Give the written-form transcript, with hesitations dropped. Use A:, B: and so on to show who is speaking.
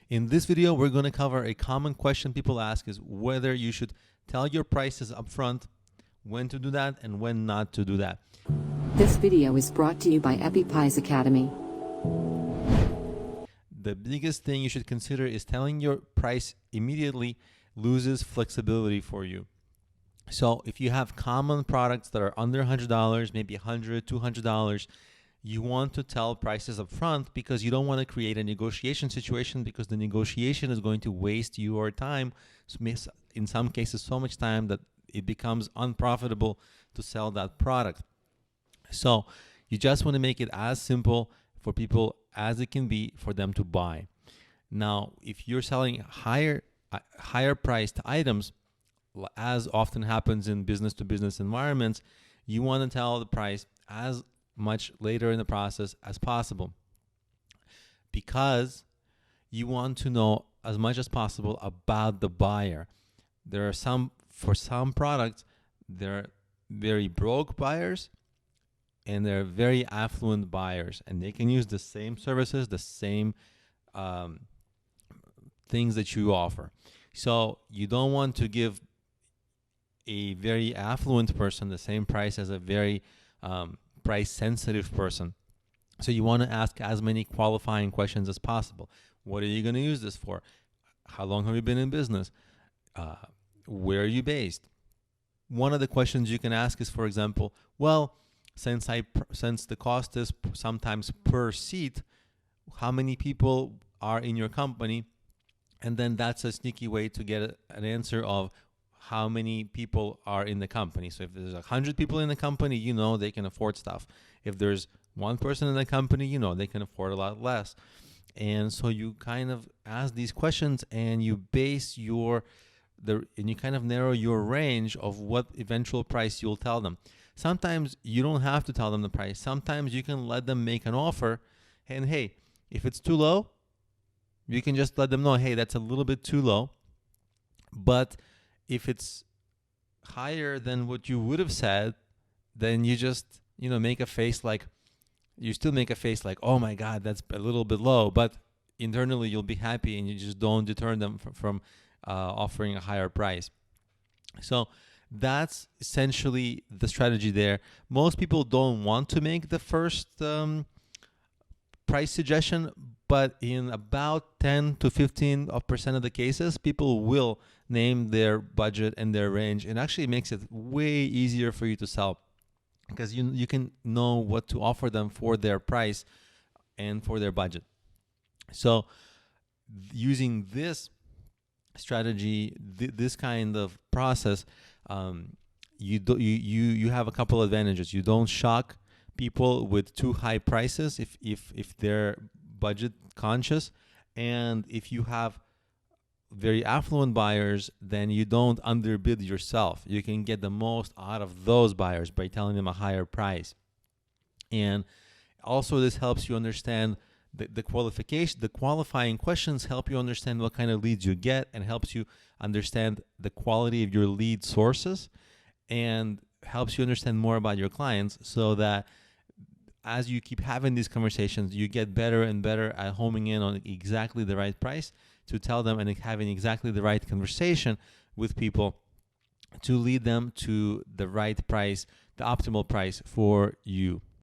A: In this video, we're going to cover a common question people ask is whether you should tell your prices upfront, when to do that, and when not to do that.
B: This video is brought to you by EpiPies Academy.
A: The biggest thing you should consider is telling your price immediately loses flexibility for you. So if you have common products that are under $100, maybe $100, $200, you want to tell prices up front because you don't want to create a negotiation situation, because the negotiation is going to waste your time, in some cases so much time that it becomes unprofitable to sell that product. So you just want to make it as simple for people as it can be for them to buy. Now, if you're selling higher priced items, as often happens in business-to-business environments, you want to tell the price as much later in the process as possible, because you want to know as much as possible about the buyer. For some products, they're very broke buyers and they're very affluent buyers, and they can use the same services, the same things that you offer. So you don't want to give a very affluent person the same price as a very price sensitive person. So you want to ask as many qualifying questions as possible. What are you going to use this for? How long have you been in business? Where are you based? One of the questions you can ask is, for example, well, since the cost is sometimes per seat, how many people are in your company? And then that's a sneaky way to get an answer of how many people are in the company. So if there's 100 people in the company, you know they can afford stuff. If there's one person in the company, you know they can afford a lot less. And so you kind of ask these questions, and you base and you kind of narrow your range of what eventual price you'll tell them. Sometimes you don't have to tell them the price. Sometimes you can let them make an offer, and hey, if it's too low, you can just let them know, hey, that's a little bit too low. But if it's higher than what you would have said, then you just, make a face like, oh my God, that's a little bit low. But internally, you'll be happy, and you just don't deter them from offering a higher price. So that's essentially the strategy there. Most people don't want to make the first price suggestion, but in about 10 to 15% of the cases, people will name their budget and their range, and actually makes it way easier for you to sell, because you can know what to offer them for their price and for their budget. So using this strategy, this kind of process, you have a couple advantages. You don't shock people with too high prices if they're budget conscious, and if you have very affluent buyers, then you don't underbid yourself. You can get the most out of those buyers by telling them a higher price. And also, this helps you understand the qualifying questions help you understand what kind of leads you get, and helps you understand the quality of your lead sources, and helps you understand more about your clients, so that as you keep having these conversations, you get better and better at homing in on exactly the right price to tell them, and having exactly the right conversation with people to lead them to the right price, the optimal price for you.